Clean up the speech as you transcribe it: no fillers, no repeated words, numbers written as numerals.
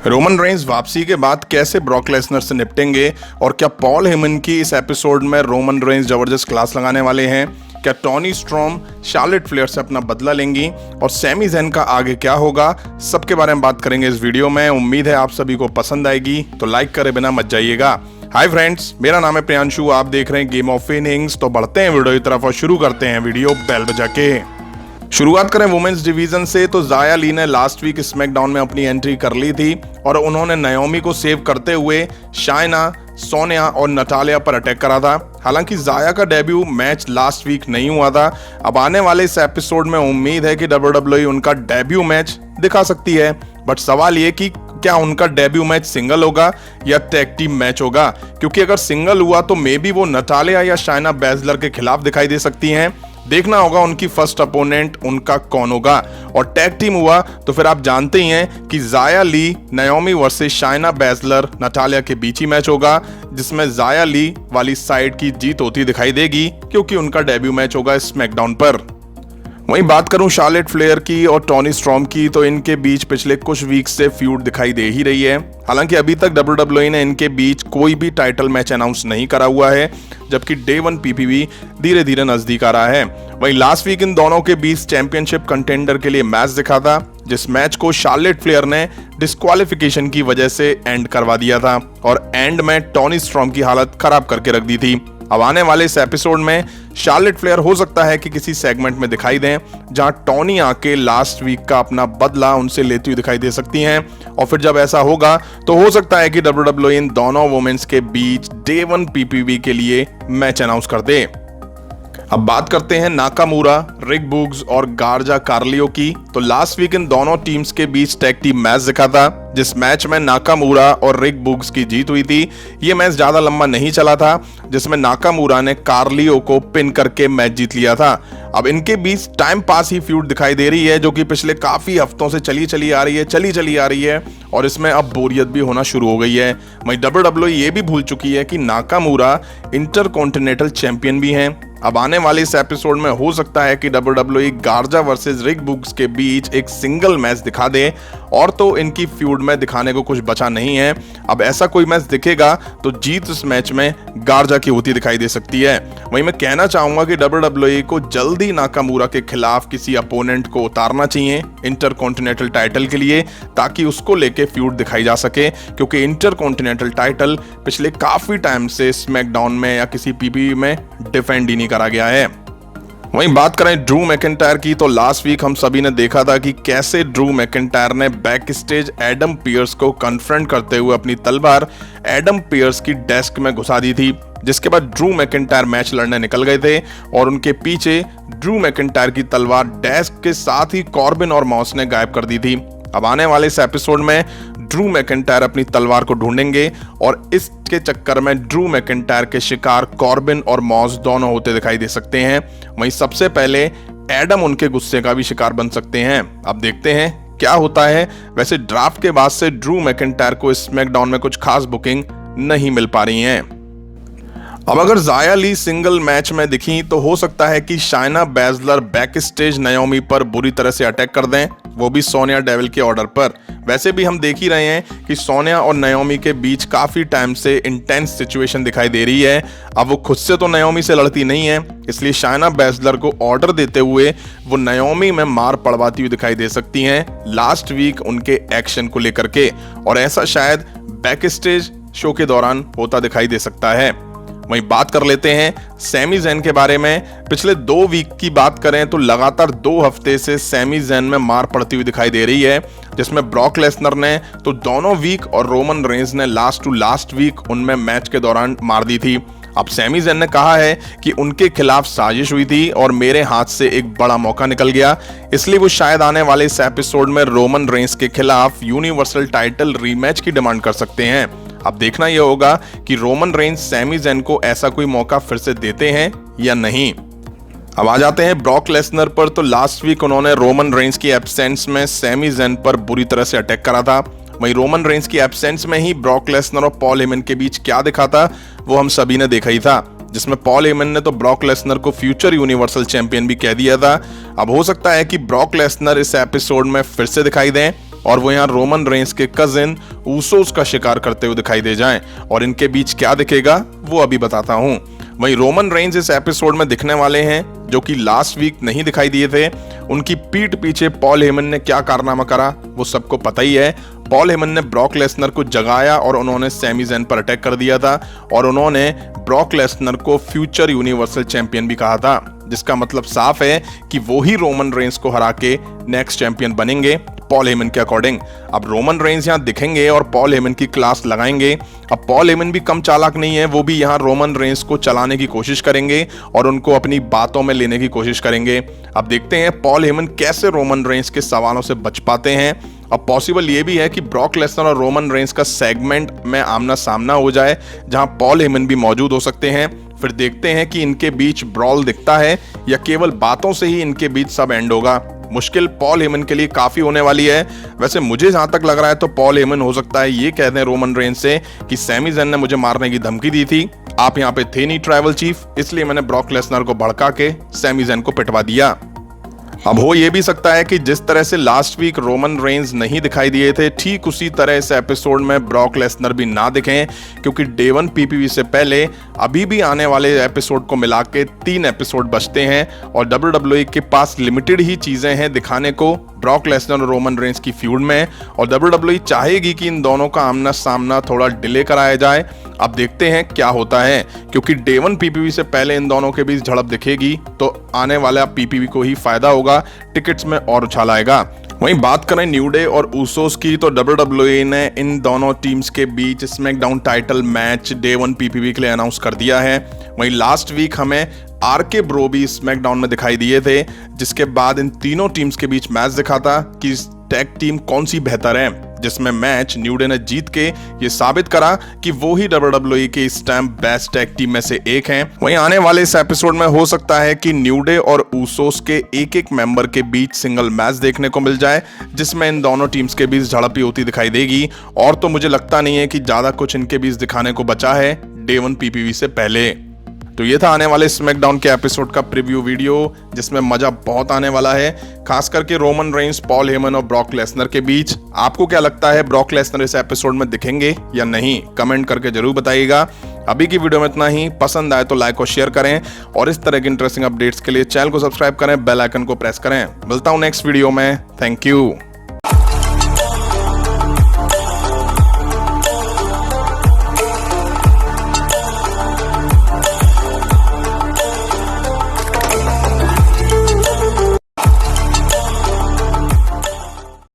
Roman Reigns वापसी के बाद कैसे ब्रॉक लेसनर से निपटेंगे और क्या पॉल हेमन की इस एपिसोड में रोमन रेंज जबरदस्त क्लास लगाने वाले हैं? क्या टॉनी स्ट्रॉम शार्लेट फ्लेयर से अपना बदला लेंगी और सैमी ज़ैन का आगे क्या होगा, सबके बारे में बात करेंगे इस वीडियो में। उम्मीद है आप सभी को पसंद आएगी, तो लाइक करे बिना मत जाइएगा। हाय फ्रेंड्स, मेरा नाम है प्रियांशु, आप देख रहे हैं गेम ऑफ इनिंग्स। तो बढ़ते हैं वीडियो की तरफ और शुरू करते हैं वीडियो बेल बजा के। शुरुआत करें वुमेन्स डिवीजन से, तो ज़ाया ली ने लास्ट वीक स्मैकडाउन में अपनी एंट्री कर ली थी और उन्होंने नाओमी को सेव करते हुए शाइना, सोनिया और नटालिया पर अटैक करा था। हालांकि ज़ाया का डेब्यू मैच लास्ट वीक नहीं हुआ था। अब आने वाले इस एपिसोड में उम्मीद है कि WWE उनका डेब्यू मैच दिखा सकती है, बट सवाल ये कि क्या उनका डेब्यू मैच सिंगल होगा या टैग टीम मैच होगा, क्योंकि अगर सिंगल हुआ तो मे बी वो नटालिया या शाइना बैजलर के खिलाफ दिखाई दे सकती हैं। देखना होगा उनकी फर्स्ट अपोनेंट उनका कौन होगा। और टैग टीम हुआ तो फिर आप जानते ही हैं कि Xia Li Naomi versus Shayna Baszler Natalya के बीच ही मैच होगा, जिसमें ज़ाया ली वाली साइड की जीत होती दिखाई देगी, क्योंकि उनका डेब्यू मैच होगा स्मैकडाउन पर। वहीं बात करूं शार्लेट फ्लेयर की और टॉनी स्ट्रॉम की, तो इनके बीच पिछले कुछ वीक से फ्यूड दिखाई दे ही रही है। हालांकि अभी तक WWE ने इनके बीच कोई भी टाइटल मैच अनाउंस नहीं करा हुआ है, जबकि डे 1 PPV धीरे धीरे नजदीक आ रहा है। वहीं लास्ट वीक इन दोनों के बीच चैंपियनशिप कंटेंडर के लिए मैच दिखा था, जिस मैच को शार्लेट फ्लेयर ने डिस्क्वालिफिकेशन की वजह से एंड करवा दिया था और एंड में टॉनी स्ट्रॉम की हालत खराब करके रख दी थी। अब आने वाले इस एपिसोड में शार्लेट फ्लेयर हो सकता है कि किसी सेगमेंट में दिखाई दें, जहां टॉनी आके लास्ट वीक का अपना बदला उनसे लेती हुई दिखाई दे सकती हैं। और फिर जब ऐसा होगा तो हो सकता है कि WWE इन दोनों वुमेन्स के बीच डे 1 PPV के लिए मैच अनाउंस कर दे। अब बात करते हैं नाकामुरा, रिक बुग्स और गार्जा कार्लियो की। तो लास्ट वीक इन दोनों टीम्स के बीच टैग टीम मैच दिखा था, जिस मैच में नाकामुरा और रिक बुग्स की जीत हुई थी। ये मैच ज्यादा लंबा नहीं चला था, जिसमें नाकामुरा ने कार्लियो को पिन करके मैच जीत लिया था। अब इनके बीच टाइम पास ही फ्यूड दिखाई दे रही है, जो कि पिछले काफी हफ्तों से चली आ रही है और इसमें अब बोरियत भी होना शुरू हो गई है। वहीं WWE ये भी भूल चुकी है कि नाकामुरा इंटरकॉन्टिनेंटल चैंपियन भी हैं। अब आने वाले इस एपिसोड में हो सकता है कि WWE गार्जा वर्सेस रिक बुग्स के बीच एक सिंगल मैच दिखा दे, और तो इनकी फ्यूड में दिखाने को कुछ बचा नहीं है। अब ऐसा कोई मैच दिखेगा तो जीत उस मैच में गार्जा की होती दिखाई दे सकती है। वहीं मैं कहना चाहूंगा कि WWE को जल्दी नाकामुरा के खिलाफ किसी अपोनेंट को उतारना चाहिए इंटरकॉन्टिनेंटल टाइटल के लिए, ताकि उसको लेके फ्यूड दिखाई जा सके, क्योंकि इंटरकॉन्टिनेंटल टाइटल पिछले काफी टाइम से स्मैकडाउन में या किसी PPV में डिफेंड ही नहीं करा गया है। वहीं बात करें ड्रू मैकिंटायर की, तो लास्ट वीक हम सभी ने देखा था कि कैसे ड्रू मैकिंटायर ने बैक स्टेज एडम पियर्स को कन्फ्रंट करते हुए अपनी तलवार एडम पियर्स की डेस्क में घुसा दी थी, जिसके बाद ड्रू मैकिंटायर मैच लड़ने निकल गए थे और उनके पीछे ड्रू मैकिंटायर की तलवार डेस्क के साथ ही कॉर्बिन और मॉस ने गायब कर दी थी। अब आने वाले इस एपिसोड में ड्रू मैकिंटायर अपनी तलवार को ढूंढेंगे और इसके चक्कर में ड्रू मैकिंटायर के शिकार कॉर्बिन और मॉस दोनों होते दिखाई दे सकते हैं। वहीं सबसे पहले एडम उनके गुस्से का भी शिकार बन सकते हैं। अब देखते हैं क्या होता है। वैसे ड्राफ्ट के बाद से ड्रू मैकिंटायर को स्मैकडाउन में कुछ खास बुकिंग नहीं मिल पा रही हैं। अब अगर ज़ाया ली सिंगल मैच में दिखी तो हो सकता है कि शाइना बैजलर बैक स्टेज नाओमी पर बुरी तरह से अटैक कर दें, वो भी सोनिया डेविल के ऑर्डर पर। वैसे भी हम देख ही रहे हैं कि सोनिया और नाओमी के बीच काफी टाइम से इंटेंस सिचुएशन दिखाई दे रही है। अब वो खुद से तो नाओमी से लड़ती नहीं है, इसलिए शाइना बैजलर को ऑर्डर देते हुए वो नाओमी में मार पड़वाती हुई दिखाई दे सकती हैं लास्ट वीक उनके एक्शन को लेकर के, और ऐसा शायद बैक स्टेज शो के दौरान होता दिखाई दे सकता है। वहीं बात कर लेते हैं सैमी ज़ैन के बारे में। पिछले 2 वीक की बात करें तो लगातार 2 हफ्ते से सैमी ज़ैन में मार पड़ती हुई दिखाई दे रही है, जिसमें ब्रॉक लेसनर ने तो दोनों वीक और रोमन रेंज ने लास्ट वीक उनमें मैच के दौरान मार दी थी। अब सैमी ज़ैन ने कहा है कि उनके खिलाफ साजिश हुई थी और मेरे हाथ से एक बड़ा मौका निकल गया, इसलिए वो शायद आने वाले इस एपिसोड में रोमन रेंज के खिलाफ यूनिवर्सल टाइटल रीमैच की डिमांड कर सकते हैं। अब देखना यह होगा कि रोमन रेंज सैमी ज़ैन को ऐसा कोई मौका फिर से देते हैं या नहीं। अब आ जाते हैं ब्रॉक लेसनर पर। तो लास्ट वीक उन्होंने रोमन रेंज की एब्सेंस में सैमी ज़ैन पर बुरी तरह से अटैक करा था। वहीं रोमन रेंज की एब्सेंस में ही ब्रॉक लेसनर और पॉल हेमन के बीच क्या दिखा था वो हम सभी ने देखा ही था, जिसमें पॉल हेमन ने तो ब्रॉक लेसनर को फ्यूचर यूनिवर्सल चैंपियन भी कह दिया था। अब हो सकता है कि ब्रॉक लेसनर इस एपिसोड में फिर से दिखाई दें और वो यहाँ रोमन रेंस के कजिन ऊसोस का शिकार करते हुए दिखाई दे जाएं। और इनके बीच क्या दिखेगा वो अभी बताता हूँ। वहीं रोमन रेंस इस एपिसोड में दिखने वाले हैं जो कि लास्ट वीक नहीं दिखाई दिए थे। उनकी पीठ पीछे पॉल हेमन ने क्या कारनामा करा वो सबको पता ही है। पॉल हेमन ने ब्रॉक लेसनर को जगाया और उन्होंने सैमी ज़ैन पर अटैक कर दिया था और उन्होंने ब्रॉक लेसनर को फ्यूचर यूनिवर्सल चैंपियन भी कहा था, जिसका मतलब साफ है कि वो ही रोमन रेंस को हरा के नेक्स्ट चैंपियन बनेंगे पॉल हेमन के अकॉर्डिंग। अब रोमन रेंस यहाँ दिखेंगे और पॉल हेमन की क्लास लगाएंगे। अब पॉल हेमन भी कम चालाक नहीं है, वो भी यहाँ रोमन रेंस को चलाने की कोशिश करेंगे और उनको अपनी बातों में लेने की कोशिश करेंगे। अब देखते हैं पॉल हेमन कैसे रोमन रेंस के सवालों से बच पाते हैं। अब पॉसिबल ये भी है कि ब्रॉक लेसनर और रोमन रेंस का सेगमेंट में आमना सामना हो जाए जहां पॉल हेमन भी मौजूद हो सकते हैं। फिर देखते हैं कि इनके बीच ब्रॉल दिखता है या केवल बातों से ही इनके बीच सब एंड होगा। मुश्किल पॉल हेमन के लिए काफी होने वाली है। वैसे मुझे जहां तक लग रहा है तो पॉल हेमन हो सकता है ये कह दें रोमन रेंस से कि सैमी ज़ैन ने मुझे मारने की धमकी दी थी, आप यहाँ पे थे नहीं ट्राइबल चीफ, इसलिए मैंने ब्रॉक लेसनर को भड़का के सैमी ज़ैन को पिटवा दिया। अब हो ये भी सकता है कि जिस तरह से लास्ट वीक रोमन रेंस नहीं दिखाई दिए थे, ठीक उसी तरह इस एपिसोड में ब्रॉक लेसनर भी ना दिखें, क्योंकि डे 1 पीपीवी से पहले अभी भी आने वाले एपिसोड को मिला के 3 एपिसोड बचते हैं और WWE के पास लिमिटेड ही चीजें हैं दिखाने को ब्रॉक लेसनर और रोमन रेंस की फ्यूड में। और WWE चाहेगी कि इन दोनों का आमना सामना थोड़ा डिले कराया जाए। अब देखते हैं क्या होता है, क्योंकि डे 1 पीपीवी से पहले इन दोनों के बीच झड़प दिखेगी तो आने वाला पीपीवी को ही फायदा होगा, टिकट्स में और उछाल आएगा। वहीं बात करें न्यू डे और ऊसोस की तो WWE ने इन दोनों टीम्स के बीच SmackDown title match day 1 PPV के लिए अनाउंस कर दिया है। वहीं लास्ट वीक हमें आरके ब्रो भी स्मैकडाउन में दिखाई दिए थे, जिसके बाद इन तीनों टीम्स के बीच मैच दिखा था कि टैग टीम कौन सी बेहतर है, जिसमें मैच न्यू डे ने जीत के ये साबित करा कि वो ही WWE के इस टाइम बेस्ट टैग टीम में से एक हैं। वहीं आने वाले इस एपिसोड में हो सकता है कि न्यू डे और ऊसोस के एक एक मेंबर के बीच सिंगल मैच देखने को मिल जाए, जिसमें इन दोनों टीम्स के बीच झड़प ही होती दिखाई देगी। और तो मुझे लगता नहीं है कि ज्यादा कुछ इनके बीच दिखाने को बचा है डे 1 पीपीवी से पहले। तो ये था आने वाले स्मैकडाउन के एपिसोड का प्रीव्यू वीडियो, जिसमें मजा बहुत आने वाला है, खास करके रोमन रेंस, पॉल हेमन और ब्रॉक लेसनर के बीच। आपको क्या लगता है, ब्रॉक लेसनर इस एपिसोड में दिखेंगे या नहीं? कमेंट करके जरूर बताइएगा। अभी की वीडियो में इतना ही। पसंद आए तो लाइक और शेयर करें और इस तरह के इंटरेस्टिंग अपडेट्स के लिए चैनल को सब्सक्राइब करें, बेल आइकन को प्रेस करें। मिलता हूं नेक्स्ट वीडियो में। Thank you.